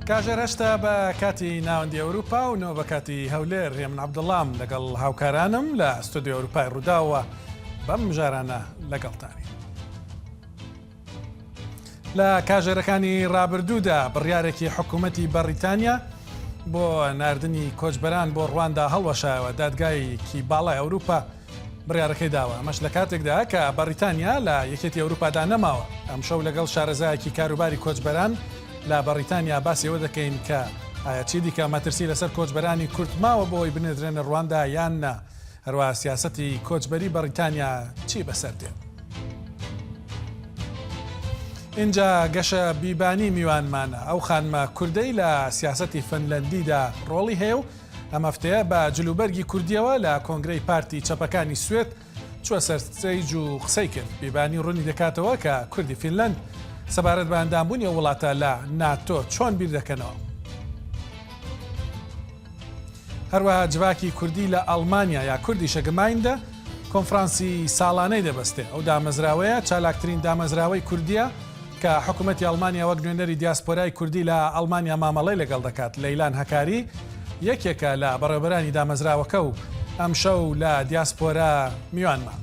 کاژێر هەشتا بە کاتی ناوەندی ئەوروپا و نەوە بە کاتی هەولێر هێمن عەبدوڵڵام لەگەڵ هاوکارانم لە ستودیۆ ئەوروپای ڕووداوە بەم مژارانە لەگەڵتانی. لە کاژێرەکانی ڕابردوودا بڕیارێکی حکوومەتی بەریتانیا بۆ ناردنی کۆچبەران بۆ ڕواندا هەڵوەشایەوە دادگایەکی باڵای ئەوروپا بڕیارەکەی داوە. ئەمەش لە کاتێکدا کە بەریتانیا لە یەکێتی ئەوروپادا نەماوە. ئەم شەو لەگەڵ شارەزایەکی کاروباری کۆچبەران لە بەریتانیا باسی ئەوە دەکەین کە ئایا چی دیکە مەترسی لەسەر کۆچبەرانی کورد ماوە بۆی بنێدرێنە ڕواندا یان نە. هەروە سیاسەتی کۆچبەری بەریتانیا چی بەسەر دێت. اینجا گەشە بیبانی میوانمانە. ئەو خانمە کوردەی لە سیاسەتی فنلەندیدا ڕۆڵی هەیە و ئەم هەفتەیە بە جلوبەرگی کوردیەوە لە کۆنگرەی پارتی چەپەکانی سوێد چوە سەرسەرج و قسەی کرد. بیبانی ڕوونی دەکاتەوە کە کوردی فینلەند سەبارەت بە ئەندامبوونی وڵاتە لە ناتۆ چۆن بیر دەکەنەوە. هەروەها جوواکی کوردی لە ئەڵمانیا یا کوردی شەگەمایندا کۆنفرانسی ساڵانەی دەبەستێ. ئەو دامەزراوەیە چالاکترین دامەزراوەی کوردیە کە حکوومەتی ئەڵمانیا وەک نوێنەری دیاسپۆرای کوردی لە ئەڵمانیا مامەڵەی لەگەڵ دەکات. لەیلان هەکاری یەکێکە لە بەڕێوەبەرانی دامەزراوەکە و ئەم شەو لە دیاسپۆرا میوانمە.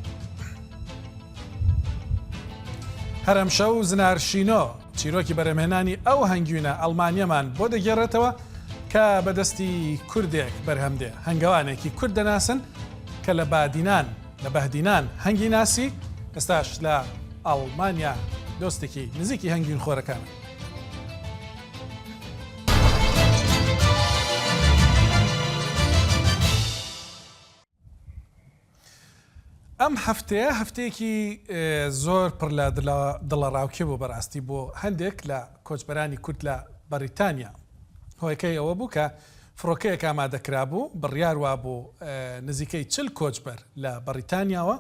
هەرم شەو زنارشینۆ چیرۆکی بەرەمهێنانی ئەو هەنگوینە ئەڵمانیەمان بۆ دەگێڕێتەوە کە بەدەستی کوردێک بەرهەمدێ. هەنگەوانێکی کورد دەناسن کە لە بەهدینان هەنگی ناسی ئێستاش لە ئەڵمانیا دۆستێکی نزیکی هەنگوین خۆرەکانە. ئەم هەفتەیە هەفتەیەکی زۆر پڕ لە دڵەڕاوکێ بۆ بەڕاستی بۆ هەندێک لە کۆچبەرانی کورد لە بەریتانیا. هۆیەکەی ئەوە بوو کە فڕۆکەیەک ئامادەکرا بوو بڕیار وا بۆ نزیکەی 40 کۆچبەر لە بەریتانیاوە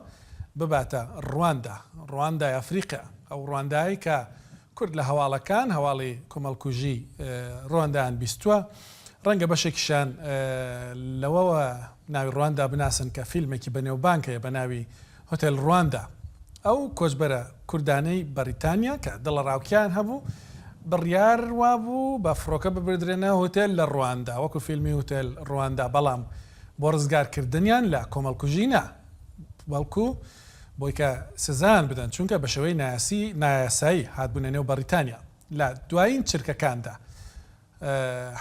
بباتە ڕوواندای ئەفریقا. ئەو ڕوواندایی کە کورد لە هەواڵەکان هەواڵی کۆمەڵکوژی ڕوواندایان بیستووە ڕەنگە بەشێکیشان لەوەوە ناوی ڕواندا بناسن کە فیلمێکی بەنێوبانکەیە بە ناوی هۆتێل ڕواندا. ئەو کۆچبەرە کوردانەی بەریتانیا کە دڵەڕاوکیان هەبوو بڕیار وابوو بە فڕۆکە ببردرێنە هۆتێل لە ڕواندا وەکو فیلمی هۆتێل ڕواندا، بەڵام بۆ ڕزگارکردنیان لە کۆمەڵکوژی بەڵکو بۆی کە سزان بدەن، چونکە بە شێوەی نایاسایی هاتبوونە نێو بەریتانیا. لە دوایین چرکەکاندا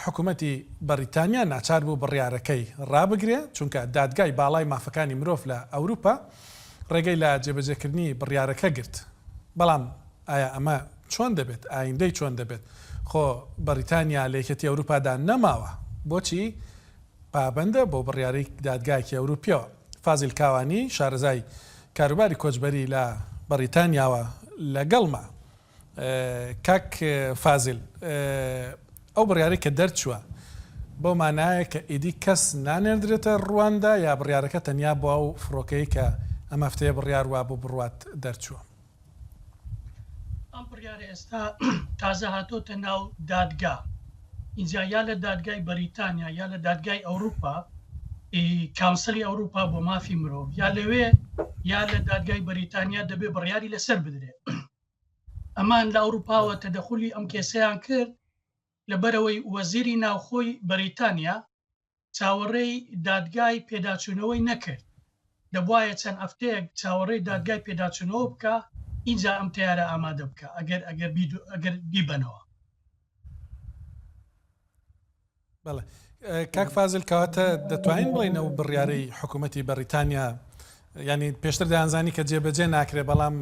حکوومەتی بەریتانیا ناچار بوو بڕیارەکەی ڕابگرێ، چونکە دادگای باڵای مافەکانی مرۆڤ لە ئەوروپا ڕێگەی لە جێبەجێکردنی بڕیارەکە گرت. بەڵام ئایا ئەمە چۆن دەبێت؟ ئایندەی چۆن دەبێت؟ خۆ بەریتانیا لە یەکێتی ئەوروپادا نەماوە، بۆچی پابەندە بۆ بڕیارەی دادگایەکی ئەوروپیەوە. فازیل کاوانی شارەزای کاروباری کۆچبەری لە بەریتانیاوە لەگەڵمە. کاک فازیل، ئەو بڕیارەی کە دەرچووە بۆ مانایە کە ئیدی کەس نانێردرێتە ڕواندا یا بڕیارەکە تەنیا بۆ ئەو فڕۆکەی کە ئەم هەفتەیە بڕیار وا بۆ بڕوات دەرچووە؟ ئەم بڕیارە ئێستا تازە هاتۆتە ناو دادگا. اینجا یا لە دادگای بەریتانیا یا لە دادگای ئەوروپا، کاونسڵی ئەوروپا بۆ مافی مرۆڤ، یا لەوێ یا لە دادگای بەریتانیا دەبێ بڕیاری لەسەر بدرێت. ئەمان لە ئەوروپاوە تەدەخولی ئەم کێسەیان کرد لەبەرەوەی وەزیری ناوخۆی بەریتانیا چاوەڕێی دادگای پێداچوونەوەی نەکرد. دەبوایە چەند ئەفتەیەک چاوەڕێی دادگای پێداچوونەوە بکە، اینجا ئەم تیارە ئامادە بکە ئەگەر بیبنەوە. بەڵێ کاک فازل، کەواتە دەتوانین بڵێن ئەو بڕیارەی حکوومەتی بەریتانیا ینی پێشتر دەیانزانی کە جێبەجێ ناکرێ، بەڵام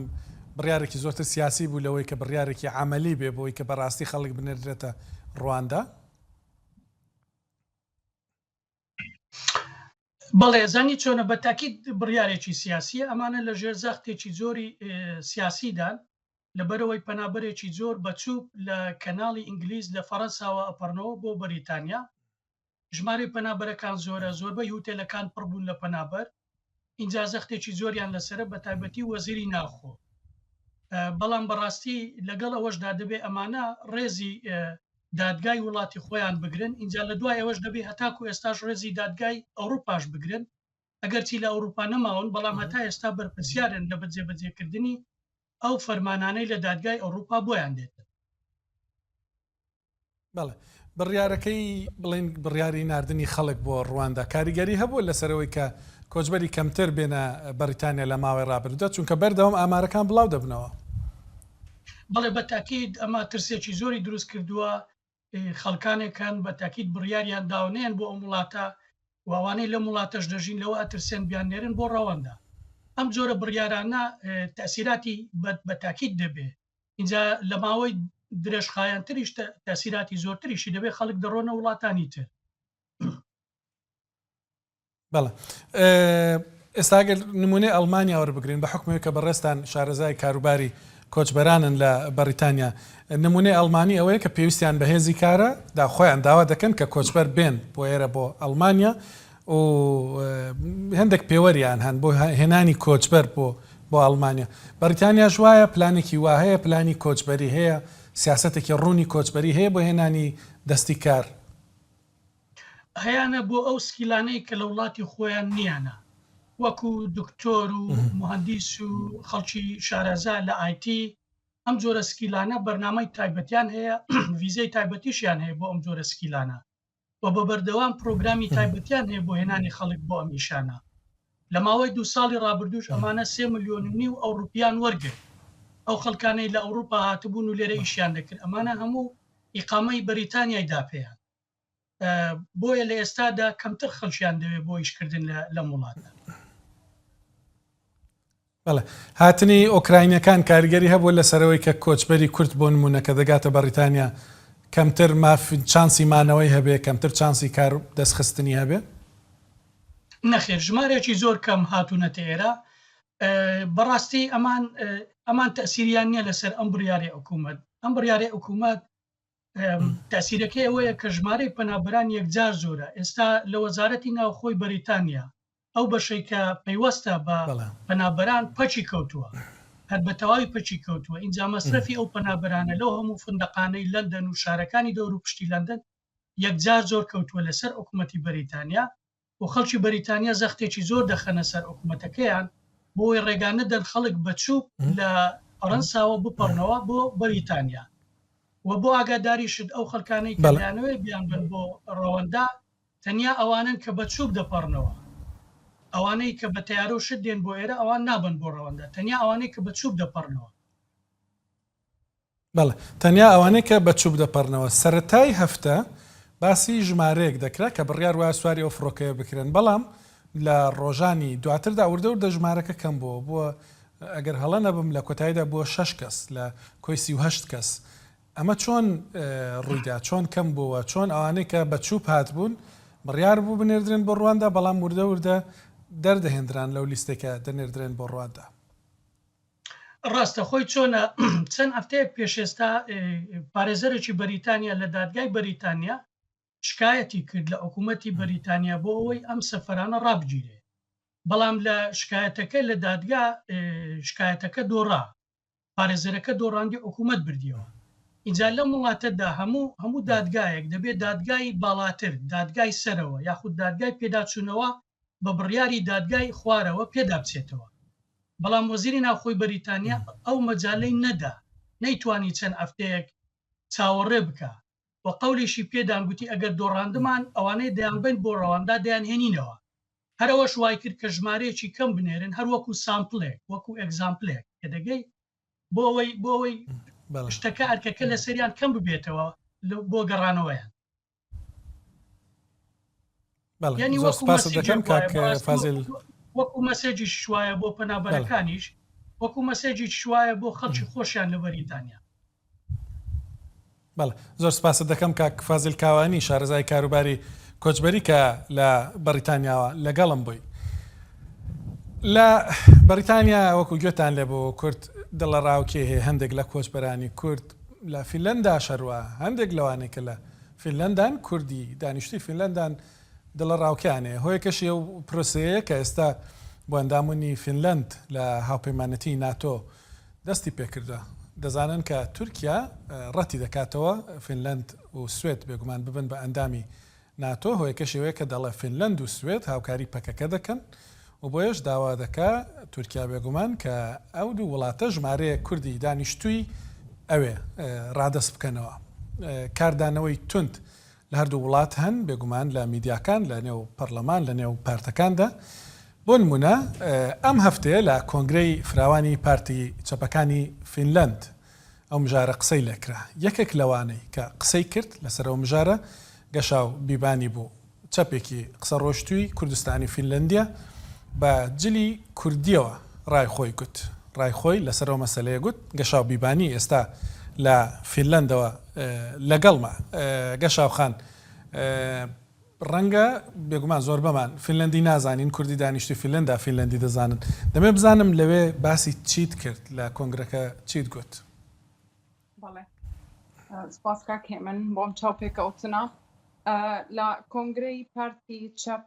بڕیارێکی زۆرتر سیاسی بوو لەوەی کە بڕیارێکی عملی بێ بۆی کە بەڕاستی خەڵک بنێردرێتە ڕواندا؟ بەڵێ زانی چۆنە بە تاکید بڕیارێکی سیاسیە. ئەمانە لە ژێر زەختێکی زۆری سیاسیدان لەبەرەوەی پەنابەرێکی زۆر بەچوب لە کەناڵی ئینگلیز لە فەڕەنساوە ئەپەڕنەوە بۆ بەریتانیا. ژمارەی پەنابەرەکان زۆرە، زۆربەی هوتێلەکان پڕبوون لە پەنابەر. اینجا زەختێکی زۆریان لەسرە، بە تایبەتی وەزیری ناوخۆ. بەڵام بەڕاستی لەگەڵ ئەوەشدا دەبێ ئەمانە ڕێزی دادگای وڵاتی خۆیان بگرن. اینجا لە دوای ئەوەش دەبێ هەتاکو ئێستاش ڕێزی دادگای ئەوروپاش بگرن، ئەگەرچی لە ئەوروپا نەماون، بەڵام هەتا ئێستا بەرپرسیارن لە بەجێبەجێکردنی ئەو فەرمانانەی لە دادگای ئەوروپا بۆیان دێت. بەڵێ بڕیارەکەی بڵین بڕیاری نردنی خەڵک بۆ ڕواندا کاریگەری هەبوو لەسەرەوەی کە کۆچبەری کەمتر بێنە بەریتانیا لە ماوەی ڕابردوودا چونکە بەردەوام ئامارەکان بڵاو دەبنەوە. بەڵێ بە تاکید ئەمە ترسێکی زۆری دروست کردووە خەڵکانێکان بە تاکید بڕیاریان داونێن بۆ ئەم وڵاتە واوانەی لە وڵاتەش دەژین لەوە ئەترسێن بیانێرن بۆ ڕەوەندا. ئەم جۆرە بڕیارانە تەسیراتی بە تاکید دەبێ اینجا لە ماوەی درێژخایەنتریش تەسیراتی زۆرتریشی دەبێت خەڵک دەڕۆنە وڵاتانی تر. بەڵێ ئێستاگەر نمونەی ئەڵمانیا وەربگرین بە حکومەوەی کە بەڕێستان شارەزای کاروباری کۆچبەرانن لە بەریتانیا نمونەی ئەڵمانی ئەوەیە کە پێویستیان بە هێزی کارە خۆیان داوا دەکەن کە کۆچبەر بێن بۆ ئێرە بۆ ئەڵمانیا و هەندێک پێوەریان هەن بۆ هێنانی کۆچبەر بۆ ئەڵمانیا. بەریتانیا ژوایە پلانێکی وا هەیە پلانی کۆچبەری هەیە سیاسەتێکی ڕوونی کۆچبەری هەیە بۆ هێنانی دەستی کار هەیەە بۆ ئەو سکیلانەی کە لە وڵاتی خۆیان نیانە وەکو دکتۆر و مهندیس و خەڵکی شارەزا لە ئایتی ئەم جۆرە سکیلانە بەرنامەی تایبەتیان هەیە ویزەی تایبەتیشیان هەیە بۆ ئەم جۆرە سکیلانە و بە بەردەوام پرۆگرامی تایبەتیان هەیە بۆ هێنانی خەڵک بۆ ئەم نیشانە. لە ماوەی 2 ساڵی ڕابردووش ئەمانە 3 ملیۆن و نیو ئەوروپیان وەرگرت ئەو خەڵکانەی لە ئەوروپا هاتبوون و لێرە ئیشیان دەکرد ئەمانە هەموو ئیقامەی بەریتانیای داپیان بۆیە لە ئێستادا کەمتر خەڵکیان دەوێت بۆ ئیشکردن لە وڵاتە. بەڵێ هاتنی ئۆکراینەکان کاریگەری هەبوو لەسەرەوەی کە کۆچبەری کورد بۆ نمونە کە دەگاتە بەریتانیا کەمتر چانسی مانەوەی هەبێ کەمتر چانسی کار دەستخستنی هەبێ؟ نەخێر ژمارێکی زۆر کەم هاتوونەتە ئێرە بەڕاستی ئەمان تەسیریان نییە لەسەر ئەم بڕیاری حکوومەت. ئەم بڕیاری حکوومەت تەسیرەکەی ئەوەیە کە ژمارەی پەنابەران یەکجار زۆرە. ئێستا لە وەزارەتی ناوخۆی بەریتانیا ئەو بەشەی کە پەیوەستە بە پەنابەران پەچی کەوتووە هەر بە تەواوی پەچی کەوتووە. اینجا مەصرفی ئەو پەنابەرانە لەو هەموو فندقانەی لەندەن و شارەکانی دەور و پشتی لەندەن یەکجار زۆر کەوتووە لەسەر حکوومەتی بەریتانیا و خەڵکی بەریتانیا زەختێکی زۆر دەخەنە سەر حکوومەتەکەیان بۆی ڕێگانە دەن خەڵک بەچوب لە فەڕەنساوە بپەڕنەوە بۆ بەریتانیا و بۆ ئاگاداری شت ئەو خەڵکانەی کەیانەوەی بیان بن بۆ ڕەوەندا تەنیا ئەوانن کە بەچوب دەپەڕنەوە ئەوانەی کە بە تیارە و شت دێن بۆ ئێرە ئەوان نابن بۆ ڕەوەندا تەنیا ئەوانەی کە بەچوب دەپەڕنەوە. بەڵێ تەنیا ئەوانەی کە بەچوب دەپەڕنەوە. سەرەتای هەفتە باسی ژمارەیەک دەکرا کە بڕیار وایە سواری ئەو فڕۆکەیە بکرێن بەڵام لە ڕۆژانی دواتردا وردە ژمارەکە کەم بووە ئەگەر هەڵە نەبم لە کۆتاییدا بۆ 6 کەس لە کۆی 38 کەس. ئەمە چۆن ڕوویدا چۆن کەم بووە چۆن ئەوانەی کە بەچوب هاتبوون بڕیار بوو بنێردرێن بۆ ڕواندا بەڵام وردە دەردەهێنران لەو لیستێکە دەنێردرێن بۆ ڕواندا. ڕاستە خۆی چۆنە چەند هەفتەیەک پێشێستا پارێزەرێکی بەریتانیا لە دادگای بەریتانیا شکایەتی کرد لە حکوومەتی بەریتانیا بۆ ئەوەی ئەم سەفەرانە ڕابگیرێ بەڵام لە شکایەتەکە لە دادگا شکایەتەکە دۆڕا پارێزەرەکە دۆڕاندی حکوومەت بردیەوە. اینجا لەم وڵاتەدا هەموو دادگایەک دەبێت دادگای باڵاتر دادگای سەرەوە یاخود دادگای پێداچوونەوە بە بڕیاری دادگای خوارەوە پێدا بچێتەوە بەڵام وەزیری ناوخۆی بەریتانیا ئەو مەجالەی نەدا نەیتوانی چەند هەفتەیەک چاوەڕێ بکە و قەولێکی پێدان گوتی ئەگەر دۆڕاندمان ئەوانەی دەیان بین بۆ ڕەواندا دەیان هێنینەوە. هەرەوەش وای کرد کە ژمارەیەکی کەم بنێرن هەر وەکو سامپلێک وەکو ئەگزامپلێک کە دەگەی بۆ ئەوەی شتەکە ئەرکەکە لە سەریان کەم ببێتەوە بۆ گەڕانەوەیان. ینی وەکو مەسێجی شوایە بۆ پەنابەرەکانیش وەکو مەسێجی شوایە بۆ خەڵکی خۆشیان لە بەریتانیا. بەڵێ زۆر سپاس دەکەم کاک فازیل کاوانی شارەزای کاروباری کۆچبەری کە لە بەریتانیاوە لەگەڵم بووی. لە بەریتانیا وەکو گوێتان لێ بۆ کورد دڵە ڕاوکێ هەیە هەندێک لە کۆچبەرانی کورد لە فینلەندا شەروە هەندێک لەوانێک کە لە فینلەندان کوردی دانیشتی فینلەندان دڵە ڕاوکیانەیە هۆیەکەشی ئەو پرۆسەیە کە ئێستا بۆ ئەندامونی فینلەند لە هاوپەیمانەتی ناتۆ دەستی پێکردە. دەزانن کە تورکیا ڕەتی دەکاتەوە فینلەند و سوێد بێگومان ببن بە ئەندامی ناتۆ هۆیەکەشەوەیە کە دەڵێ فینلەند و سوێد هاوکاری پەکەکە دەکەن و بۆیش داوا دەکا تورکیا بێگومان کە ئەو دوو وڵاتە ژمارەیە کوردی دانیشتووی ئەوێ ڕادەست بکەنەوە. کاردانەوەی تند لە هەردوو وڵات هەن بێگومان لە میدیاکان لە نێو پەرلەمان لە نێو پارتەکاندا بۆ نمونە ئەم هەفتەیە لە کۆنگرەی فراوانی پارتی چەپەکانی فینلەند ئەو مژارە قسەی لێکرا یەکێک لەوانەی کە قسەی کرد لەسەرەوە مژارە گەشاو بیبانی بوو چەپێکی قسە ڕۆشتووی کوردستانی فینلەندیا بە جلی کوردیەوە ڕای خۆی گوت ڕای خۆی لەسەرەوە مەسەلەیە گوت گەشاو بیبانی ئێستا لە فینلەندەوە لەگەڵمە گەشاو خان ڕەنگە بێگومان زۆر بەمان فینلەندی نازانین کوردی دانیشتی فینلەندا فینلەندی دەزانن دەمێ بزانم لەوێ باسی چیت کرد لە کۆنگرەکە چیت گوت بەڵێ سپاس کاک هێمن بۆم چاوپێکەوتنە لە کۆنگرەی پارتی چەپ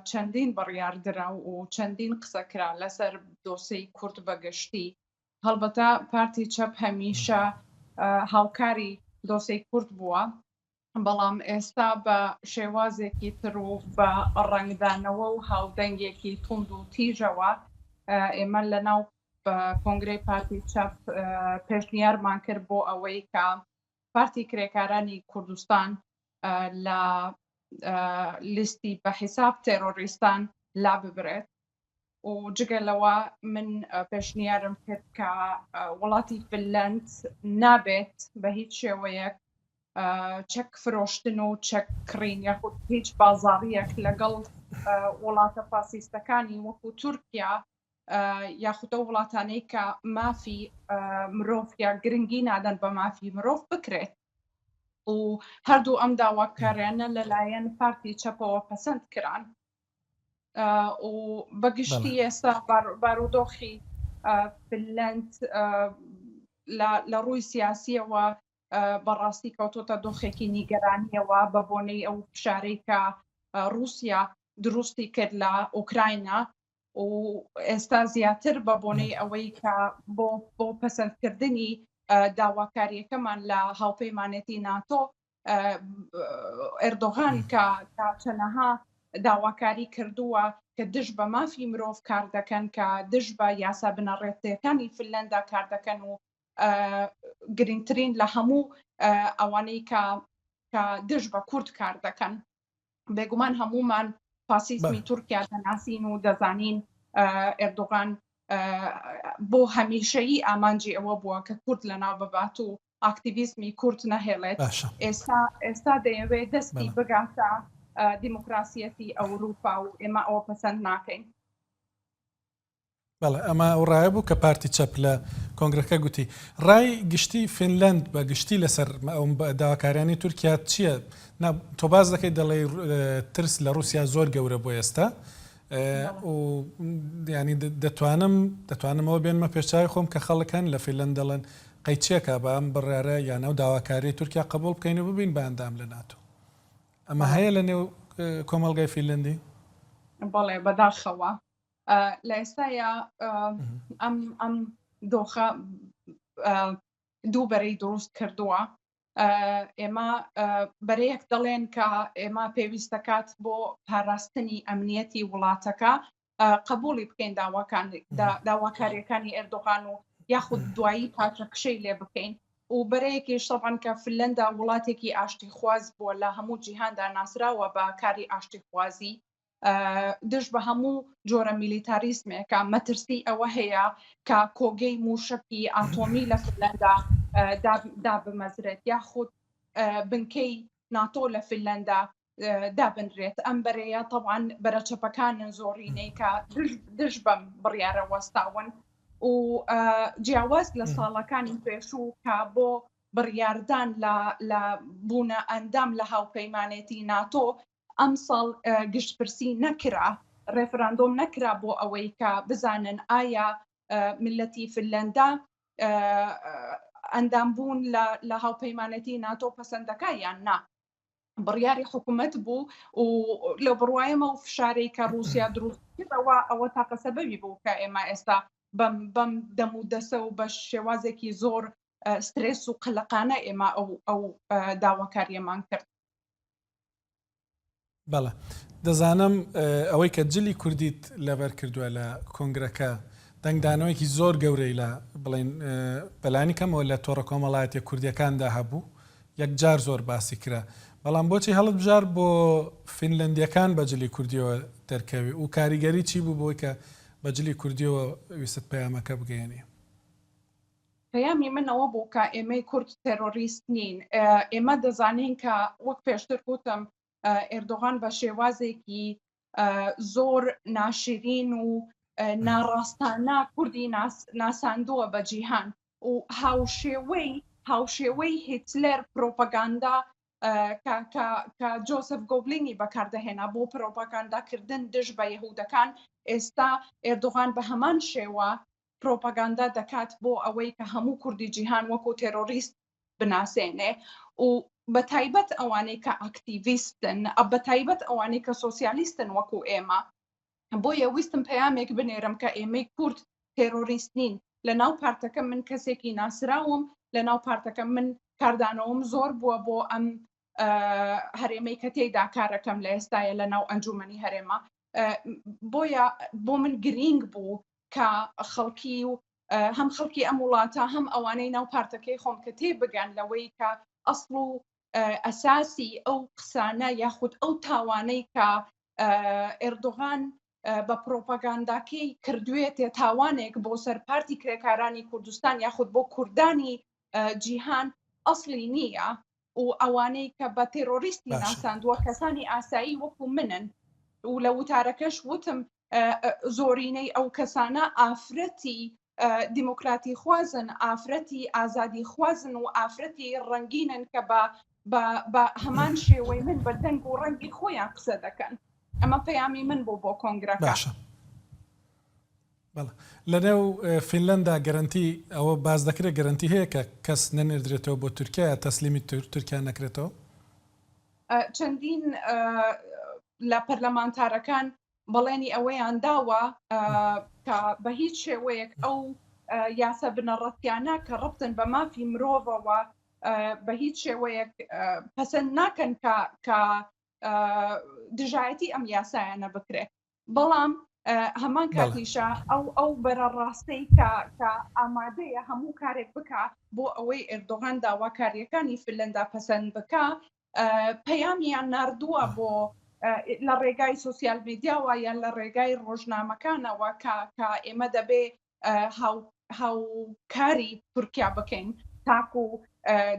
چەندین بڕیاردرا و چەندین قسەکرا لەسەر دۆسەی کورد بەگشتی هەڵبەتە پارتی چەپ هەمیشە هاوکاری دۆسەی کورد بووە بەڵام ئێستا بە شێوازێکی تر و بە ڕەنگدانەوە و هاودەنگێکی توند و تیژەوە ئێمە لەناو کۆنگرەی پارتی چەپ پێشنیارمان کرد بۆ ئەوەی کە پارتی کرێکارانی کوردستان لە لیستی بە حیساب تێرۆریستان لا ببرێت و جگەلەوە من پێشنیارم کرد کە وڵاتی فینلەند نابێت بە هیچ شێوەیەک چەک فرۆشتن و چەک کڕین یاخود هیچ بازاڕیەک لەگەڵ وڵاتە فاسیستەکانی وەکو تورکیا یاخودە وڵاتانەی کە مافی مرۆڤ یا گرنگی نادەن بە مافی مرۆڤ بکرێت و هەردوو ئەم داواکاریانە لەلایەن پارتی چەپەوە پەسەند کران و بەگشتی ئێستا بارودۆخی فینلەند لە ڕووی سیاسیەوە بەڕاستی کەوتۆتە دۆخێکی نیگەرانیەوە بە بۆنەی ئەو فشارەی کە رووسیا دروستی کرد لە ئوکراینە و ئێستا زیاتر بە بۆنەی ئەوەی کە بۆ پەسەندکردنی داواکاریەکەمان لە هاوپەیمانێتی ناتۆ ئەردۆغان کە چەنەها داواکاری کردووە کە دژ بە مافی مرۆڤ کار دەکەن کە دژ بە یاسا بنەڕێتیەکانی فینلەندا کار دەکەن و گرنگترین لە هەموو ئەوانەی کە دژ بە کورد کار دەکەن بێگومان هەمومان فاسیسمی تورکیا دەناسین و دەزانین ئەردۆغان بۆ هەمیشەیی ئامانجی ئەوە بووە کە کورد لەناو ببات و ئاکتیڤیزمی کورد نەهێڵێت ئێستا دەیەوێت دەستی بگاتە دیموکراسیەتی ئەوروپا و ئێمە ئەوە پەسەند ناکەین بەڵێ ئەمە ئەو ڕایە بوو کە پارتی چەپ لە کۆنگرەکە گوتی ڕای گشتی فینلەند بە گشتی لەسەر داواکاریانی تورکیا چییە تۆ باز دەکەیت دەڵێ ترس لە رووسیا زۆر گەورە بۆ ئێستا و ینی دەتوانمەوە بێنمە پێشچاوی خۆم کە خەڵکان لە فینلەند دەڵێن قەیچێکە بە ئەم بڕیارە یانە و داواکاری تورکیا قبول بکەین و ببین بە ئەندام لە ناتۆ ئەمە هەیە لە نێو کۆمەڵگای فینلەندی بەڵێ بەداخەوە لە ئێستاە ئەم دۆخە دوو بەرەی دروست کردووە ئێمە بەرەیەک دەڵێن کە ئێمە پێویستەکات بۆ پاراستنی ئەمنیەتی وڵاتەکە قبولی بکەین داواکاریەکانی ئەردۆغان و یاخود دوایی پاچەکشەی لێ بکەین و بەرەیەکیش طبعاً کە فینلەندا وڵاتێکی ئاشتی خواز بووە لە هەموو جیهاندا ناسراوە بە کاری ئاشتی خوازی دژ بە هەموو جۆرە میلیتاریسمێکە مەترسی ئەوە هەیە کە کۆگەی موشکی ئاتۆمی لە فینلەندا دابمەزرێت یاخود بنکەی ناتۆ لە فینلەندا دابنرێت ئەم بەرەیە طبعاً بەرەچەپەکانن زۆرینەی کە دژ بەم بڕیارە وەستاون و جیاواز لە ساڵەکانی پێشوو کە بۆ بڕیاردان لە بوونە ئەندام لە هاوپەیمانێتی ناتۆ ئەم ساڵ گشتپرسی نەکرا ڕێفراندۆم نەکرا بۆ ئەوەی کە بزانن ئایا ملەتی فینلەندا ئەندامبوون لە هاوپەیمانەتی ناتۆ پەسەندەکە یان نا بڕیاری حکوومەت بوو و لە بڕوایەمە و فشارەی کە رووسیا دروستکردەوە ئەوە تاقە سەبەبی بوو کە ئێمە ئێستا بەم دەم و دەسە و بە شێوازێکی زۆر سترێس و قلقانە ئێمە ئەو داواکاریەمان کرد بەڵێ دەزانم ئەوەی کە جلی کوردیت لەبەر کردووە لە کۆنگرەکە دەنگدانەوەیکی زۆر گەورەی لە بڵێن بەلانی کەمەوە لە تۆڕە کۆمەڵایەتیە کوردیەکاندا هەبوو یەکجار زۆر باسی کرا بەڵام بۆچی هەڵت بژار بۆ فینلندیەکان بەجلی کوردیەوە دەرکەوی و کاریگەری چی بوو بۆی کە بەجلی کوردیەوە ویست پەیامەکە بگەێنی پەیامی منەوە بوو کە ئێمەی کورد تێرۆریست نین ئێمە دەزانین کە وەک پێشتر گوتم ئێردۆغان بە شێوازێکی زۆر ناشرین و ناڕاستانە کوردی ناساندووە بە جیهان و هاوشێوەی هیتلەر پرۆپەگاندا کە جۆسف گۆبلینی بەکاردەهێنا بۆ پرۆپەگانداکردن دژ بە یەهودەکان ئێستا ئێردۆغان بە هەمان شێوە پرۆپەگاندا دەکات بۆ ئەوەی کە هەموو کوردی جیهان وەکو تێرۆریست بناسێنێ و بە تایبەت ئەوانەی کە ئاکتیڤیستن بە تایبەت ئەوانەی کە سۆسیالیستن وەکو ئێمە بۆیە ویستم پەیامێک بنێرم کە ئێمەی کورد تێرۆریست نین لە ناو پارتەکە من کەسێکی ناسراوم لە ناو پارتەکە من کاردانەوەم زۆر بووە بۆ ئەم هەرێمەی کە تێیدا کارەکەم لە ئێستاە لە ناو ئەنجومەنی هەرێمە بۆیە بۆ من گرنگ بوو کە خەڵکی و هەم خەڵکی ئەم وڵاتە هەم ئەوانەی ناو پارتەکەی خۆم کە تێبگەن لەوەی کە ئەسڵ و ئەساسی ئەو قسانە یاخود ئەو تاوانەی کە ئێردۆغان بە پرۆپەگانداکەی کردوێتێ تاوانێک بۆ سەرپارتی کرێکارانی کوردستان یاخود بۆ کوردانی جیهان ئەسڵی نییە و ئەوانەی کە بە تێرۆریستی ناساندووە کەسانی ئاسایی وەکو منن و لە وتارەکەش وتم زۆرینەی ئەو کەسانە ئافرەتی دیموکراتی خوازن ئافرەتی ئازادی خوازن و ئافرەتی ڕەنگینن کە بە هەمان شێوەی من بە دەنگ و ڕەنگی خۆیان قسە دەکەن ئەمە پەیامی من بۆ کۆنگرەکە باشە لەنێو فینلەندا گەرنتی ئەوە باز دەکرێت گەرنتی هەیە کە کەس نەنێردرێتەوە بۆ تورکیا تەسلیمی تورکیا نەکرێتەوە چەندین لە پەرلەمانتارەکان بەڵێنی ئەوەیان داوە کە بە هیچ شێوەیەک ئەو یاسە بنەڕەتیانە کە ڕبتن بە مافی مرۆڤەوە بە هیچ شێوەیەک پەسەند ناکەن کە دژایەتی ئەم یاسایانە بکرێت بەڵام هەمان کاتیشە ئەو بەرەڕاستەی کە ئامادەیە هەموو کارێک بکە بۆ ئەوەی ئێردۆغان داواکاریەکانی فینلەندا پەسەند بکە پەیامیان ناردووە بۆ لە ڕێگای سوسیال میدیاوە یان لە ڕێگای ڕۆژنامەکانەوە کە ئێمە دەبێ هاوکاری تورکیا بکەین تاکو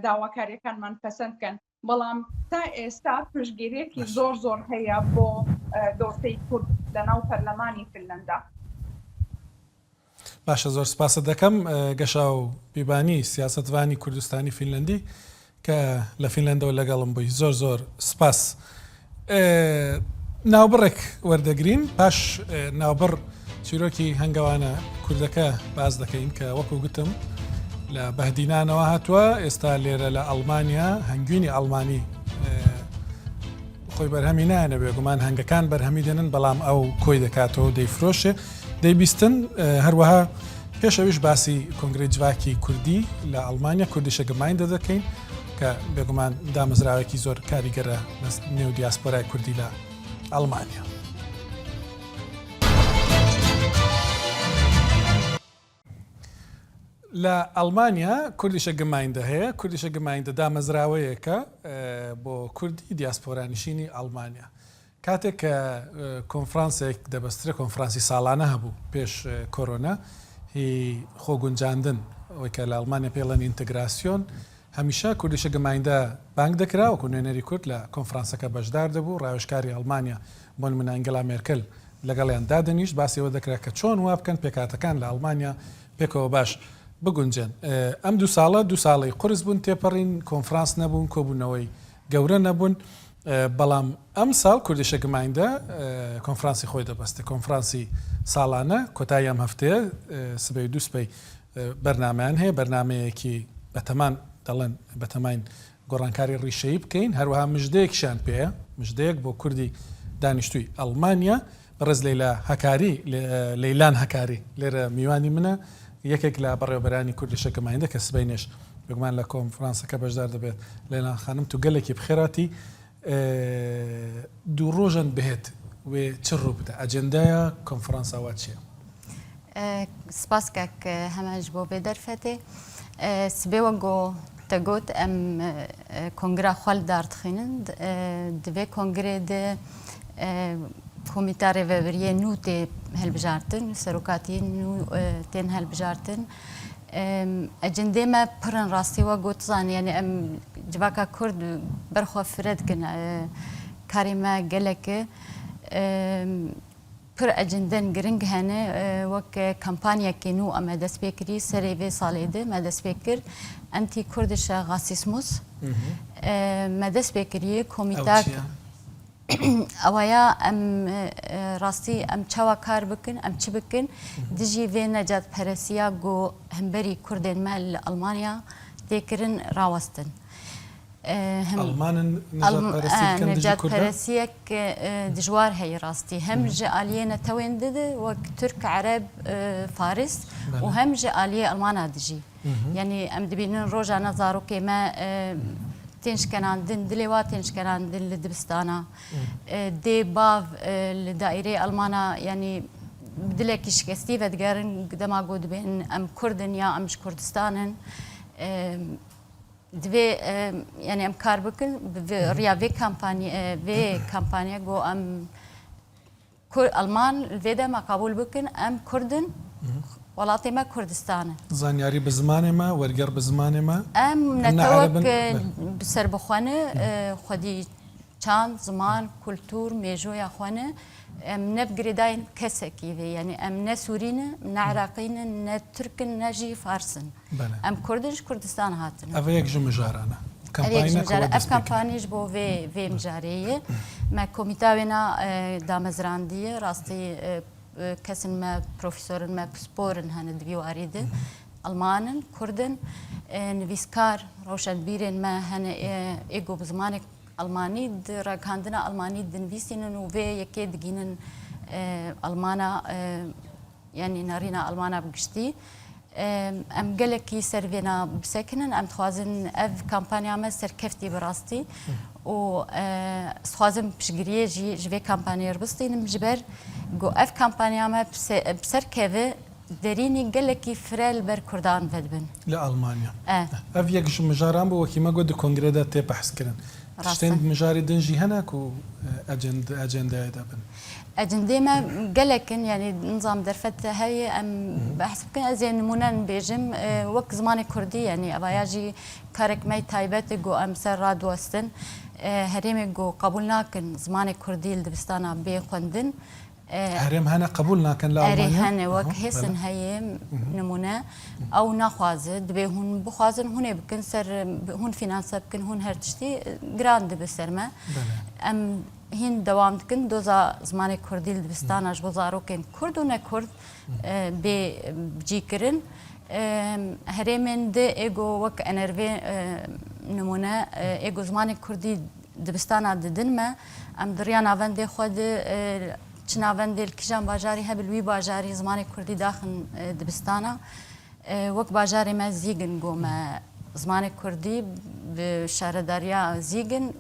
داواکاریەکانمان پەسەندکەن بەڵام تا ئێستا پشتگیرێکی زۆر هەیە بۆ دۆستەی کورد لە ناو پەرلەمانی فینلەندا باشە زۆر سپاسە دەکەم گەشا و بیبانی سیاسەتوانی کوردستانی فینلەندی کە لە فینلەندەوە لەگەڵم بووی زۆر سپاس ناوبڕێک وەردەگرین پاش ناوبڕ چیرۆکی هەنگاوانە کوردەکە باز دەکەین کە وەکو گوتم لە بەهدینانەوە هاتووە ئێستا لێرە لە ئەڵمانیا هەنگوینی ئەڵمانی خۆی بەرهەمی نایەنە بێگومان هەنگەکان بەرهەمی دێنن بەڵام ئەو کۆی دەکاتەوە دەیفرۆشێ دەیبیستن هەروەها پێشەویش باسی کۆنگرەی جوواکی کوردی لە ئەڵمانیا کوردیشە گەمایندە دەکەین کە بێگومان دامەزراوێکی زۆر کاریگەرە نێو دیاسپۆرای کوردی لە ئەڵمانیا. لە ئەڵمانیا کوردیشە گەمایندە هەیە کوردیشە گەمایندە دامەزراوەیەکە بۆ کوردی دیاسپۆرانشینی ئەڵمانیا کاتێک کە کۆنفرانسێک دەبەسترە کۆنفرانسی ساڵانە هەبوو پێش کۆرۆنا هی خۆگونجاندن ئەوەی کە لە ئەڵمانیا پێڵەن ئینتەگراسیۆن هەمیشە کوردیشە گەمایندە بانگ دەکرا وەکو نوێنەری کورد لە کۆنفرانسەکە بەشدار دەبوو ڕاوێژکاری ئەڵمانیا بۆ نمونە ئەنگەلا مێرکەل لەگەڵیان دادەنیشت باسیەوە دەکرا کە چۆن وا بکەن پێکاتەکان لە ئەڵمانیا پێکەوە باش بگونجن ئەم دو ساڵی قرس بوون تێپەڕین کۆنفرانس نەبوون کۆبوونەوەی گەورە نەبوون بەڵام ئەم ساڵ کوردیشە گەمایندە کۆنفرانسی خۆی دەبەستە کۆنفرانسی ساڵانە کۆتایی ئەم هەفتەیە سبەی دوو سبەی بەرنامەیان هەیە بەرنمەیەکی بەتەمان دەڵێن بەتەماین گۆڕانکاری ڕیشەیی بکەین هەروەها مژدەیەکیشان پێەیە مژدەیەک بۆ کوردی دانیشتووی ئەڵمانیا بەڕێز لەیلا هەکاری لەیلان هەکاری لێرە میوانی منە یەکێک لە بەڕێوەبەرانی کوردیشە گەمایندە کە سبەینێش بگومان لە کۆنفرانسەکە بەشدار دەبێت لەیلان خانم تو گەلێکی بخێراتی دوو ڕۆژن بهێت وێ چ ڕوو بدە ئەجێندایە کۆنفرانساوا چییە؟ سپاس کاک هەمەش بۆ بێ دەرفەتێ سبێ وەگۆ وەکتە گوت ئەم کۆنگرا خوال دارتخینن divê kongrê de Komîta Rêveberiyê nû tê hilbijartin, serokatiyên nû tên hilbijartin. Ecendê me pirin rastî we got zanî yani em civaka Kurd berxwe fire dikin karê me gelekê pir ecendên giring hene wek kampanyekê nû em dest pê kirî serê vê salê de me dest pê kir Anti-Kurdische Rassismus me dest pê kiriye komîtak ئەوەیە ئەم ڕاستی ئەم چاوا کار بکن ئەم چ بکن دژی vê necat peresiya got hemberî Kurdên me li Almanya têkirin rawestin. Necat peresiyek dijwar heye rastî hem ji aliyê netewên dide wek Türk, Ereb, Faris û hem ji aliyê Almana dijî. Yani em dibînin rojana zarokê me tênşkenandin dilê wa tênşkenandin li dibistana dê bav li daîreyê Almana yani dilekî şikestî vedigerin dema got dibên em Kurdin ya em ji Kurdistanin divê yani em kar bikin riya vê kampanya got em Alman li vê de me qabûl bikin em Kurdin وڵاتê me Kurdistanin. Zanyarî bi zimanê me, werger bi zimanê me. Em netewek bi serbixwene xwedî çand, ziman, kultûr, mêjoya xwe ne em ne bi girêdayên kesekî vê yani em ne Sûrî ne, ne Iraqî ne, ne Türkin ne jî Farsin. Em Kurdin ji Kurdistan hatin. Ev yek ji mijaran e. Ev kampanî ji bo vê mijarê ye. Me komîta wêna damezrandiye rastî kesên me profesorên me pisporin hene di vî warî de Almanin, Kurdin, nivîskar, rewşenbîrên me hene êgo bi zimanê Almanî di rekandina Almanî dinivîsînin û vê yekê digînin Almana yani narîna Almana bi giştî. Em gelekî ser vêna bisekinin em dixwazin ev kampanya me serkeftî bi rastî û dixwazim piştgiriyê jî ji vê kampanyayê bistînim ji ber got ev kampanya me bi serkeve derînî gelekî fire li ber Kurdan vedibin. Li Almanya. Ev yek ji mijaran bû wekî me got di kongrê de tê behs kirin. Tiştên mijarê din jî hene ku ecendeyê de bin. Ecendê me gelekin yani nizam derfet heye em behs bikin ez ê nimûnen bêjim wek zimanê Kurdî yani evaya jî karek me taybet got em ser radwestin herêmê got qebûl nakin zimanê Kurdî li dibistana bê xwendin. Herêm hene qebûl nakin li Almanya? Erê hene wek hêsin heye nimûne ew naxwaze dibê hûn bixwazin hûn ê bikin ser hûn fînanse bikin hûn her tiştî giran dibe ser me. Em hîn dewam dikin doza zimanê Kurdî li dibistana ji bo zarokên Kurd û nekurd bê bicîkirin. Herêmên de êgo wek enervê nimûne êgo zimanê Kurdî dibistana didin me em diriya navendê xwe de çi navendê li kîjan bajarî hebe li wî bajarî zimanê Kurdî daxin dibistana wek bajarê me Zîgin got me zimanê Kurdî bi şaredariya Zîgin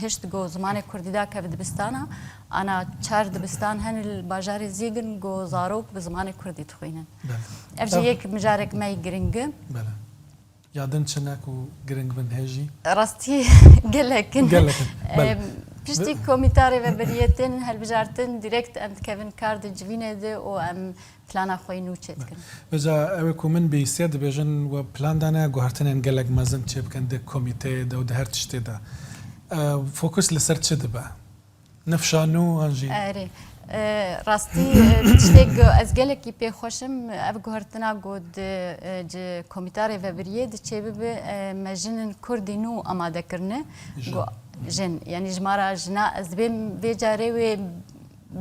hişt got zimanê Kurdî da keve dibistana ana çar dibistan hene li bajarê Zîgin got zarok bi zimanê Kurdî dixwînin. Ev jî yek mijarek me giring e. Yadin çine ku giring bin hêjî? Rastî gelekin. Piştî Komîta Rêveberiyê tên hilbijartin direkt em dikevin kar di civînê de û em plana xwe nû çêdikin. Vêja ew ê ku min bîstî dibêjin we plan dane guhartinên gelek mezin çê bikin di komîteyê de û di her tiştê de. Fokus li ser çi dibe? Nifşa nû an jî? Erê. Rastî tiştek ez gelekî pê xweşim ev guhartina got ji Komîta Rêveberiyê diçê bibe me jinên Kurdî nû amadekirine jin yani ji mara jina ez dibêm vê carê wê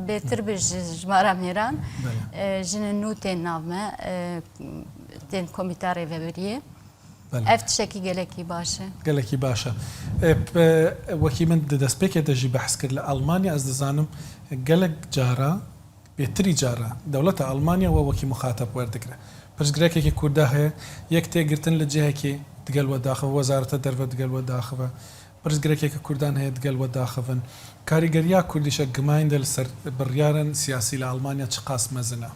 bêtir bi ji mara mêran jinên nû tên nav me tên Komîta Rêveberiyê. Ev tişekî gelekî baş e. Gelekî baş e. Wekî min di destpêkê de jî behs kir li Almanya ez dizanim gelek cara bêtirî cara dewleta Almanya we wekî muxatab werdikire. Pirsgirêkekî Kurda heye yek têgirtin li cihekî digel we daxive Wezareta Derve digel we daxive. Pirsgirêkeke Kurdan heye digel we daxivin. Karîgeriya Kurdîşe gimayîn de li ser biryaran siyasî li Almanya çi qas mezin e?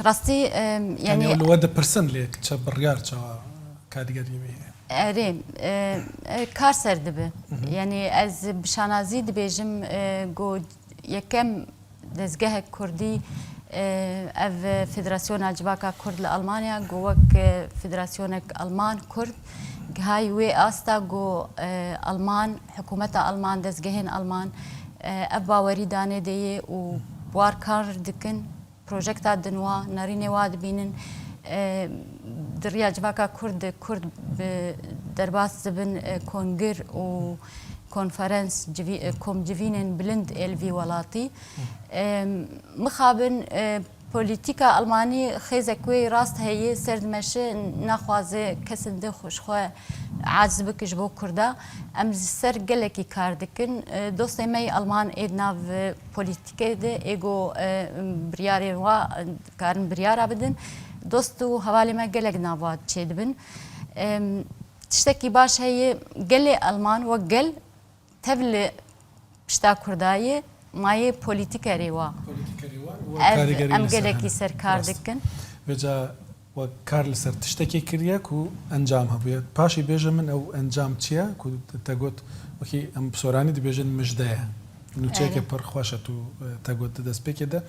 Rastî yani li we dipirsin lê çi biryar çawa کاریگەریەوەی هەیە ئەرێ کار سەر دەبێ یعنی ئەز بشانازی دەبێژم گۆ یەکەم دەستگەهێک کوردی ئەv فدراسیۆنا civaka Kurd li Almanya got wek federasyoneke Alman Kurd gihayî wê asta got Alman hikûmeta Alman destgehên Alman ev bawerî danê deyê û war kar dikin projekta din wa nerînê wa dibînin di rêya civaka Kurd bi derbas dibin kongir û konferans komcivînên bilind êl vî welatî mixabin polîtîka Almanî xêzek wê rast heye serdimeşe naxwaze kesin de xweşxwe عاجز بک ji bo Kurda em ji ser gelekî kar dikin dostê me Alman ê nav polîtîkê de êgo biryarê wa karin biryara bidin dost û hevalê me gelek nava çê dibin tiştekî baş heye gelê Alman wek gel tev li pişta Kurdayê mayê polîtîkerê wa em gelekî ser kar dikin vêca wek kar li ser tiştekê kiriye ku encam hebûye paşî bêje min ew encam çi ye ku te got wekî em bi soranî dibêjin mijde ye nûçeyeke pir xweş e tu te got di destpêkê de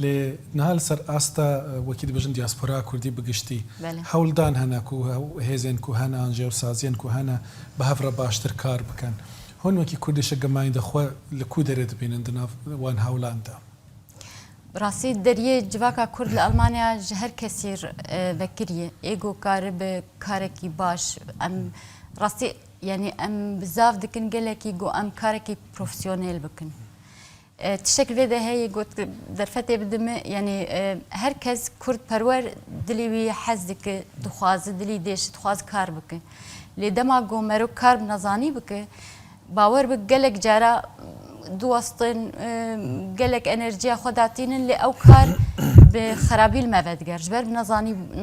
lê niha li ser asta wekî dibêjin diyasporaa Kurdî bi giştî hewldan hene ku hêzên ku hene an jêrsaziyên ku hene bi hev re baştir kar bikin hûn wekî Kurdîşe gemayî de xwe li ku derê dibînin di nav wan hewlan de Rastî deriyê civaka Kurd li Almanya ji her kesî vekiriye êgo kare bi karekî baş em rastî yani em bizav dikin gelekî got em karekî profesyonel bikin tiştek vê de heye got derfetê bidime yani herkes Kurd perwer dilê wî hez dike dixwaze dilî dêş dixwaz kar bike lê dema got mero kar bi nezanî bike bawer bi gelek cara دوستن gelek enerjiya xwe datînin lê ew kar bi xerabî li me vediger ji ber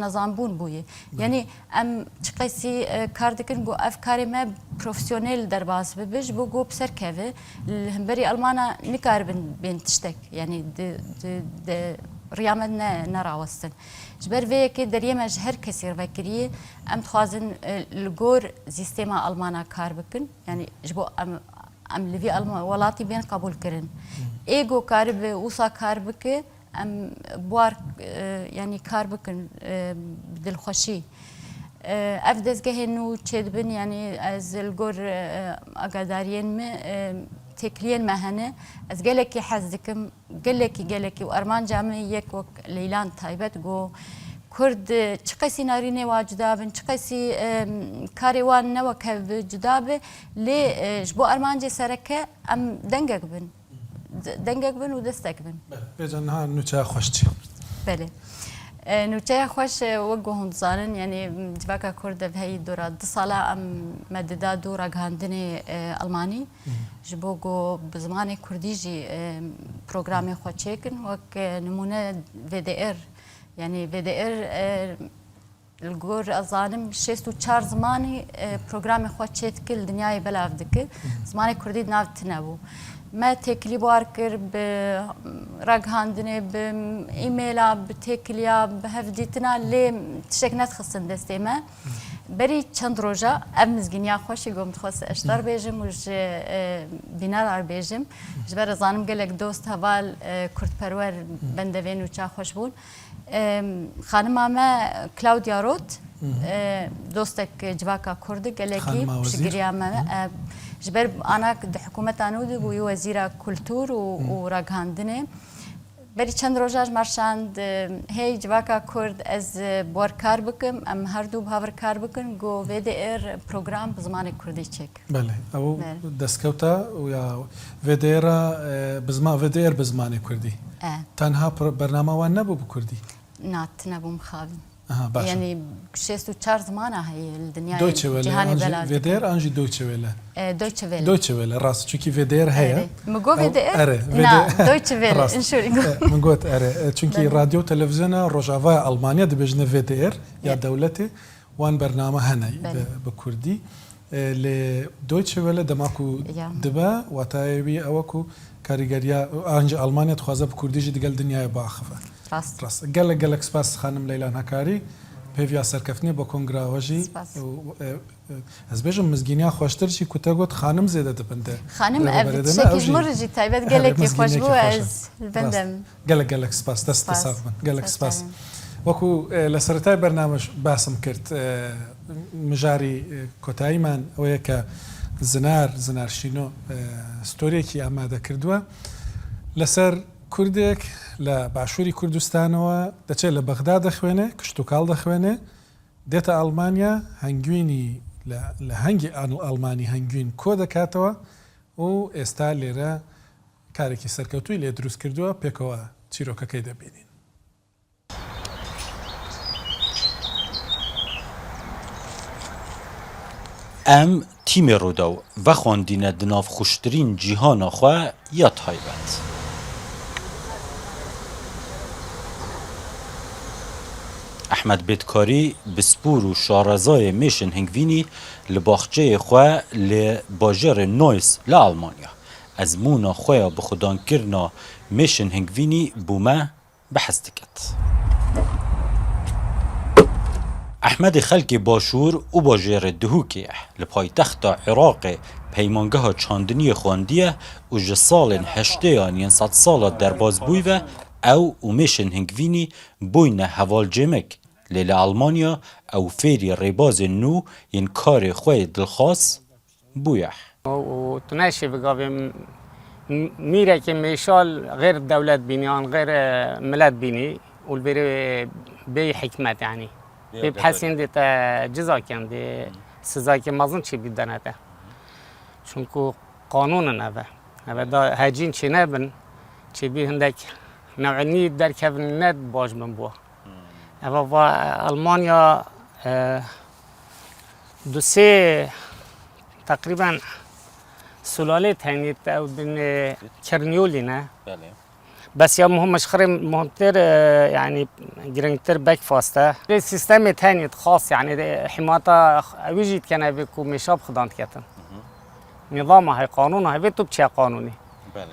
nezanbûn bûye yanî em çi qesî kar dikin got ev karê me profesyonel derbas bibe ji bo got bi ser keve li hemberî Almana nikaribin bên tiştek yanî di rêya me nerawestin ji ber vê yekê deriyê me ji her kesî vekiriye em dixwazin li gor sîstêma Almana kar bikin yanî ji bo em li vî welatî bên qebûl kirin êgo karî bi wisa kar bike em buwar yanî kar bikin bi dilxweşî ev dezgehên nû çê dibin yanî ez li gor agadariyên me têkiliyên me hene ez gelekî hez dikim gelekî û ermanca me yek wek leylan taybet got Kurd çi qesî narînê wa cuda bin çi qesî karê wan ne wek hev bi cuda be lê ji bo ermancê sereke em dengek bin û destek bin bêje niha nûçeya xweş çi belê nûçeya xweş wek got hûn dizanin yanî civaka Kurd ev heyî dora 2 sala em me dida dû ragihandinê Almanî ji bo got bi zimanê Kurdî jî programê xwe çêkin wek nimûne VDR yani VDR li gor ezanim 64 zimanî programê xwe çê dike li dinyayê belav dike zimanê Kurdî nav tune bû me têkilî bar kir bi ragihandinê bi îmêla bi têkiliya bi hevdîtina lê tiştek nedixistin destê me berî çend roja ev mizgîniya xweşî got min dixwest eşdar bêjim û ji bînarar bêjim ji ber ezanim gelek dost heval Kurdperwer bendevê nûçe xweş bûn xanima me Claudia Roth dostek civaka Kurd gelekî piştgiriya me ji ber anak di hikûmeta nû de bûyî wezîra kultur û ragihandinê berî çend roja ji marşand hey civaka Kurd ez borkar bikim em her dû haver kar bikin got VDR program bi zimanê Kurdî çêk belê ew destkewta ya VDR bi zimanê Kurdî tenha bername wan nebû bi Kurdî na tune bû mixabin baş yani 64 zimana heye li dinyayê Deutsche Welle VDR an jî Deutsche Welle Deutsche Welle rast çünkü VDR heye min got VDR na Deutsche Welle entschuldigung min got çünkü radyo televizyona Rojava Almanya dibêjine VDR ya dewletê wan bername hene bi Kurdî lê Deutsche Welle dema ku dibe watayê wî ew ku karîgeriya an jî Almanya dixwaze bi Kurdî jî digel dinyayê biaxive rast gelek spas xanim Leylan Hekarî پێویا سەرکەفتنی بۆ کۆنگراوەژی سپاس. ئەس بێژم مزگینیا خۆشترشی کوتە گوت خانم زێدە دەبندە خانم شكل مرجي تايبت قالك يخوش بو از البندم گەلک سپاس دەستە ساغ بن گەلک سپاس وەکو لە سەرەتای بەرنامەش باسم کرد مژاری کۆتاییمان ئەوەیە کە زنارشینۆ ستۆرێکی ئامادە کردووە لەسەر کوردێک لە باشووری کوردستانەوە دەچێت لە بەغدا دەخوێنێ کشت و کاڵ دەخوێنێ دێتە ئەڵمانیا هەنگوینی لە هەنگی ئەڵمانی هەنگوین کۆ دەکاتەوە و ئێستا لێرە کارێکی سەرکەوتووی لێ دروست کردووە پێکەوە چیرۆکەکەی دەبینین. ئەم تیمێ ڕوودا و vexwandîne di nav xuştirîn cîhana xwe ya taybet. Ehmed Bêdkarî bi spor û şarezayê mêşin hingvînî li baxçeyê xwe li bajarê Neuss li Almanya. Ezmûna xwe ya bixwedankirina mêşin hingvînî bûme bihez diket. Ehmedê xelkê başûr û bajarê Duhokê ye li paytexta Iraqê peymangeha çandiniyê xwandiye û ji salên heştêyan yên sed sala derbas bûy ve ew û mêşin hingvînî bûyne hevalcêmek lê li Almanya ew fêrî rêbazên nû yên karê xwe yê dilxwaz bûye. Tu neşê bigavê mîrekê mêşal غير devlet bînî an غير millet bînî û li berê bê hikmet yanî. Bê hesên dê te cizaken dê sizakê mezin çê bîdene te. Çunku qanûnin ev e. Ev da hecîn çê nebin çêbî hindek newînî derkevin net baş bin bo. Ev va Almanya du sê تقریبا سلاله تنید او بین کرنیولی نه بس یا مهمش خرم مهمتر يعني جرينتر باك فاسته السيستم تنید خاص يعني حماية وجد كان بكو مشاب خدانت كتن نظام هاي قانون هاي تو بچه قانوني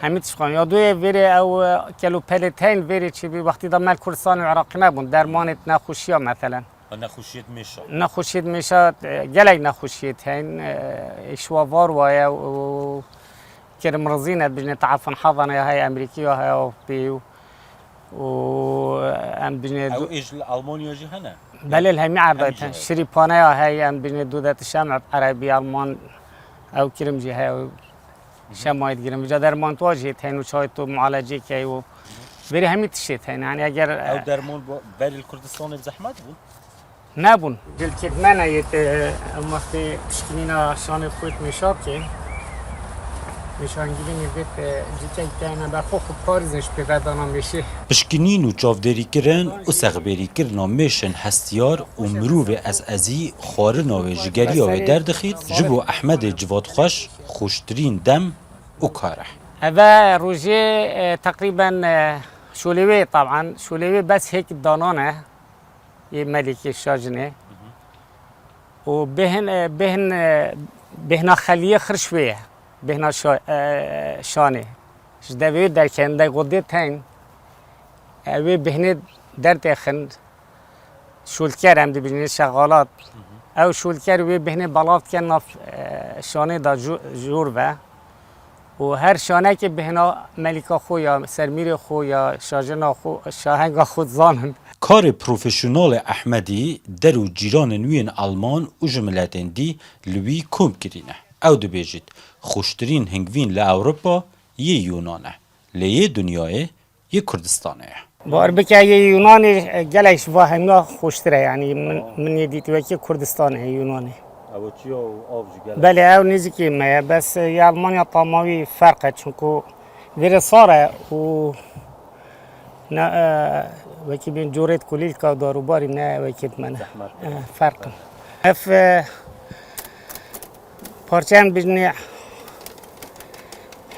همین تشخان یا دوی وری او کلو پلتین وری چی بی وقتی دامن کردستان و عراق نبود درمانت نخوشی ها مثلا نخوشید میشه گله نخوشید هین اشوار وای و کرم رزینه بجن تعفن حضانه های امریکی و های اوروپی و ام بجن او ایج المانیا جهنه بله الهمی عرضه شریپانه های ام بجن دودت شمع عربی آلمان او کرم جه های شماید گیرم وجا درمان تواجهید هین و چای تو معالجه که و بری همی تشید هین یعنی اگر او درمان بری کردستان بزحمت بود نبون دلکت من ایت وقتی تشکیلینا شان خود میشاب که میشانگیلی بیت جیکه کنه بخو خوب پارزش پیدانا میشه پشکنین و چاودری کرن و سغبری کرنا میشن هستیار و مروو از ازی خارنا و جگری و دردخید جبو احمد جواد خوشترین دم و کاره هذا روجي تقريبا شوليوي طبعا شوليوي بس هيك دانانه ملك الشاجنه وبهنا خليه خرشويه بهنا شانه جدوي در کنده قدرت تين اوي بهنه در تخند شولکر هم دی بجنه شغالات او شولکر وی بهنه بلاف کن شانه دا جور و هر شانه که بهنا ملکا خو یا سرمیر خو یا شاجنا خو شاهنگ خود زانند کار پروفشنال احمدی در و جیران نوین آلمان و جملتین دی لوی کم کرینه او دو بیجید خوشترین هنگوین لأوروپا یه یونانه لیه دنیای یه کردستانه بار بکه یه یونانی گلش واهمنا خوشتره یعنی من یدیتی وکی کردستانه یونانی بله او نزدیکی میه بس یه آلمانیا طاماوی فرقه چونکو ویره ساره و نه وکی بین جورت کلیل که داروباری نه وکیت منه فرق اف پارچان بجنی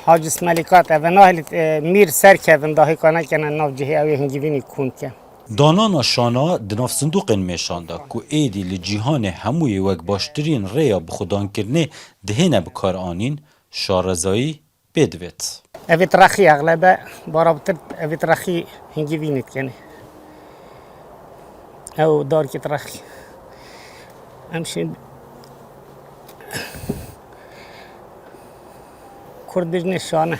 حاجس ملکات او نهل میر سر کردن داهی کنه کنه ناف جهی اوی هنگیوینی کون که دانانا شانا دناف صندوق میشانده که ایدی لجیهان هموی وک باشترین ریا بخودان کرنه دهینه بکار آنین شارزایی بدوید اوید رخی اغلبه بارابطر اوید رخی هنگیوینید کنه او دار که ترخی همشین کرد نشانه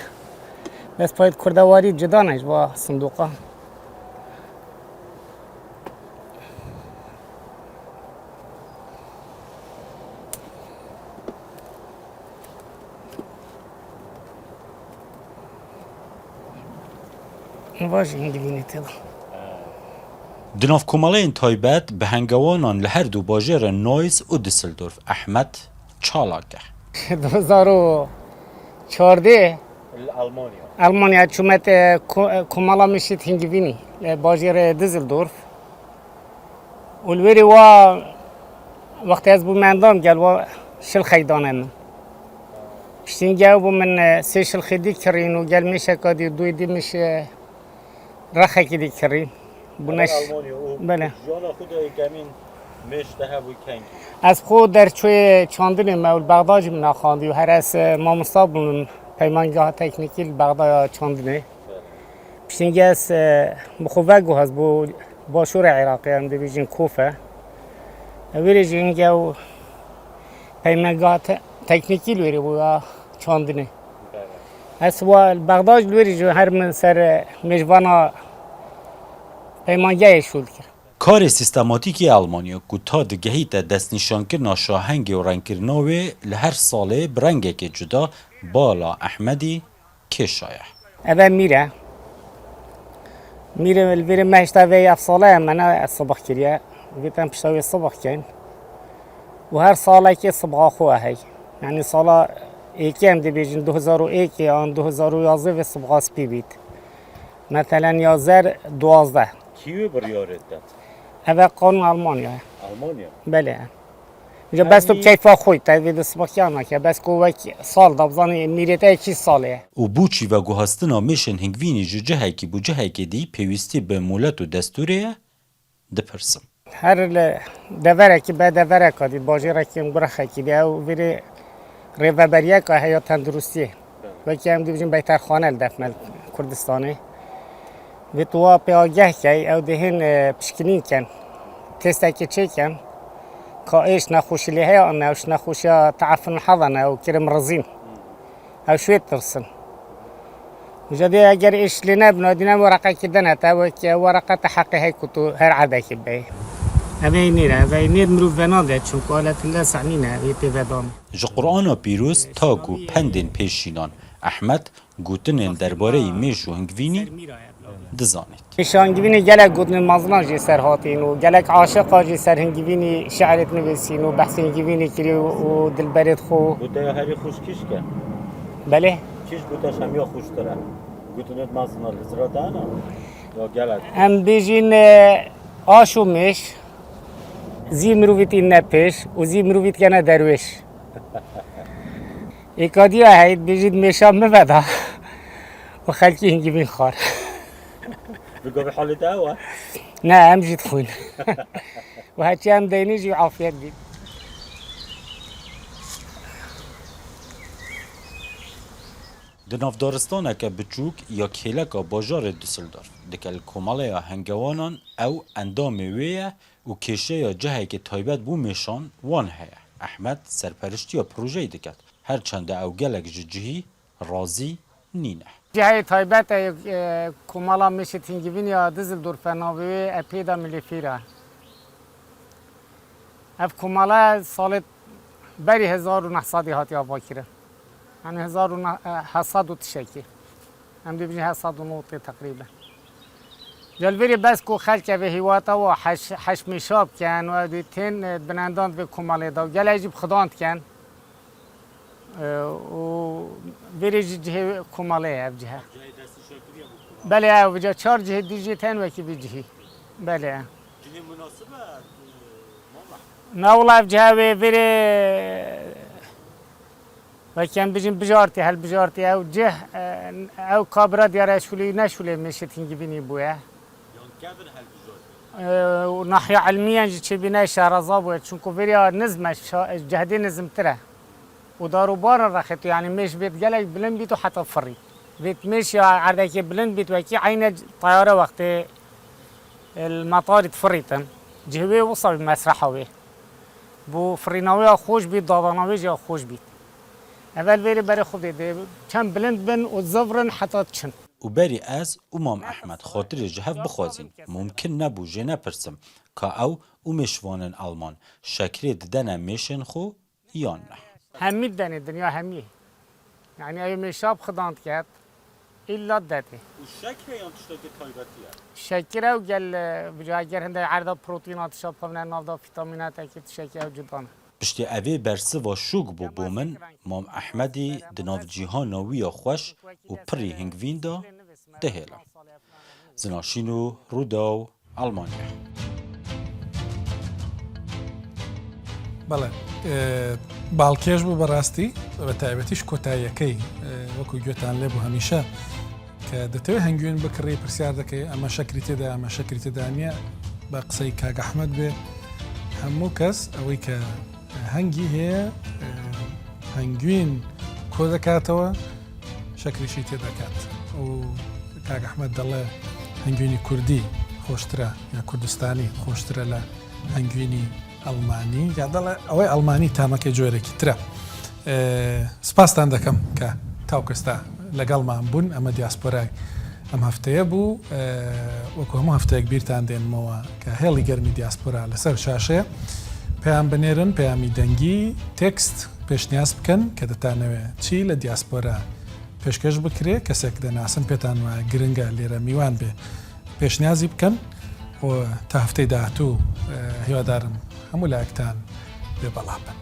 بس باید کردواری جدا نش با صندوقا باشه این دیوینی تیلا Di nav komaleyên taybet bi hengewanan li her du bajêrên Neuss û Düsseldorf Ehmed çalak e. 2014 Almanya çumet komala mişit hingivini bajêr Düsseldorf Ulveri wa وقتی از بو مندام گل و شل خیدانم پشتین گاو بو من سه شل خیدی کرین و گل میشه کادی دوی دی میشه رخه کی دی کرین بونش بله جانا خود کمین مشته هبو کنگ از خود در چوی چاندن مول بغداد من خواندی و هر از ما مصابون پیمانگاه تکنیکی بغداد چاندنه پشتین گاس مخوفه گو هست بو باشور عراقی هم دی بیجین کوفه ویری جنگه و پیمانگاه تکنیکی لوری بوده چاندنه. از بغداد لوری جو هر من سر مجوانا پیمانگاه شول کرد. Karê sîstematîkê Almanya ku ta digehîte destnîşankirina şahengê û rengkirina wê li her salê bi rengekê cuda bala Ehmedî kêşaye. Eve mîre. Mîre veri meşta ve ev salaya mena sabah kiriye. Vitem pişta ve sabah kein. و هر ساله که صبح خواه هی یعنی سالا ایکی هم دی بیجن 2001 آن 2011 و صبح سپی بید مثلا 11 12 Kî biryarê ded? اوه قانون آلمانیا Almanya. بله اینجا بس تو کیفا خوی تاوید صبح کیانا که بس که وک سال دابزانی میریت ایکی ساله û bûçî ve guhastina mêşên hingvînî ji cihekî bû cihekê dî pêwîstî bi molet û destûrê ye dipirsin. هر دوره که به دوره کادی باجره که برخه که دی او وری ریوبریه که هیا تندرستیه و که هم دیوژن بهتر خانه دفن کردستانه و تو پی آگه که او دهن پشکنین کن تسته که چه کن که ایش نخوشی لیه آنه اوش نخوشی تعفن حضانه او کرم رزین او شوید ترسن وجدي اگر ايش لنا بنادينا ورقه كدنا تا ورقه حقي هي كتو هر عدا كبي ابي نير مرو فناده چون قالت لا سعنينا يتفادام Ji Qur'ana pîroz ta ku pendên pêşînan Ehmed gotinên derbareyî mêş û hingvînî dizanît. نشانگیوینی گلک گودن مازنا جی سر هاتین و گلک عاشقا جی سر هنگیوینی شعرت نویسین و بحث هنگیوینی کری و دلبرت خو Gote herî xuşkîşke. بله Kîş gote şemiya xuştire. Gotinên mazina li zira dana. Ya gelek. ام بیجین آشو میش زی مرویت این نپیش و زی مرویت کنه درویش ایکادیا هید بیجید میشام مبدا و خلکی هنگی بین خار Bigavî halê te ew e? نه هم جید خون و هرچی هم دینی جی عافیت بید Di navdaristaneke biçûk ya kêleka bajarê Düsseldorf dike li komaleya hengewanan ew endamê wê ye û kêşeya cihekê taybet bû mêşan wan heye. Ehmed serperiştiya projeyê diket. Her çende ew gelek ji cihî razî nîne. جای تایبت کمالا میشید هنگیوین یا دیزلدورف ناوی اپیدا ملیفیره اف کمالا سال بری 1900 هاتی آبا کرد یعنی 1700 تشکی هم دی بجی 709 تقریبا جلوری بس کو خلک به هیواتا و حش میشاب کن و دیتین بنندان به کمالا داو گله جیب خداند کن و بری جهه کماله اف جهه بله او جا 4 جهه دیجی تن و کی بجهی بله Cihê münasib نه والله اف جهه و بری و کم بجیم بجارتی هل بجارتی او جه او کابرا دیاره شولی نشولی میشه تینگی بینی بویه و ناحیه علمیه چه بینه شهرزا بود چون که بری نظمش جهدی نظم تره و دارو بار رخت يعني مش بيت قلق بلند بيت وحتى فري بيت مش عردك بلند بيت وكي عين طيارة وقت المطار تفريتن جهوی وصل مسرحه بو فریناوی خوش بید داداناوی جا خوش بید اول ویری برای خود ده چند بلند بن و زفرن حتی چن و بری از و مام احمد خاطر جهف بخوازین ممکن نبو جنه پرسم که او مشوانن آلمان شکری ددن میشن خو یا نه همی دنی دنیا همی یعنی اگه میشاب خداند کرد ایلا داده و شکری یا تشتاقی تایبتیه شکر او گل بجا اگر هنده عرض پروتئینات شاب خونن نافدا ویتامینات اکید شکر او جدانه پشتی اوی برسه و شوک بو من مام احمدی دناف جیهاناوی خوش و پری هنگوین دا دهیلا زناشینو روداو آلمانیا بەڵێ باڵکێش بوو بەڕاستی بە تایبەتیش کۆتاییەکەی وەکو گوێتان لێ بوو هەمیشە کە دەتەوێت هەنگوێن بکڕی پرسیار دەکەی ئەمە شەکری تێدا ئەمە شەکری تێدا نییە بە قسەی کاک ئەحمەد بێ هەموو کەس ئەوەی کە هەنگی هەیە هەنگوین کۆ دەکاتەوە شەکریشی تێدەکات و کاک ئەحمەد دەڵێ هەنگوینی کوردی خۆشترە یا کوردستانی خۆشترە لە هەنگوینی ئەڵمانی یا دەڵێ ئەوەی ئەڵمانی تامەکەی جۆرێکی ترە سپاسان دەکەم کە تاوکەستا لەگەڵمان بوون ئەمە دیاسپۆرای ئەم هەفتەیە بوو وەکو هەموو هەفتەیەک بیرتان دێنمەوە کە هێڵی گەرمی دیاسپۆرا لەسەر شاشەیە پێیان بنێرن پەیامی دەنگی تێکست پێشنیاز بکەن کە دەتانەوێت چی لە دیاسپۆرا پێشکەش بکرێ کەسێک دەناسن پێتان وایە گرنگە لێرە میوان بێ پێشنیازی بکەن و تا هەفتەی داهاتوو هیوادارم هەموو لایەکتان بێ بەڵا بن.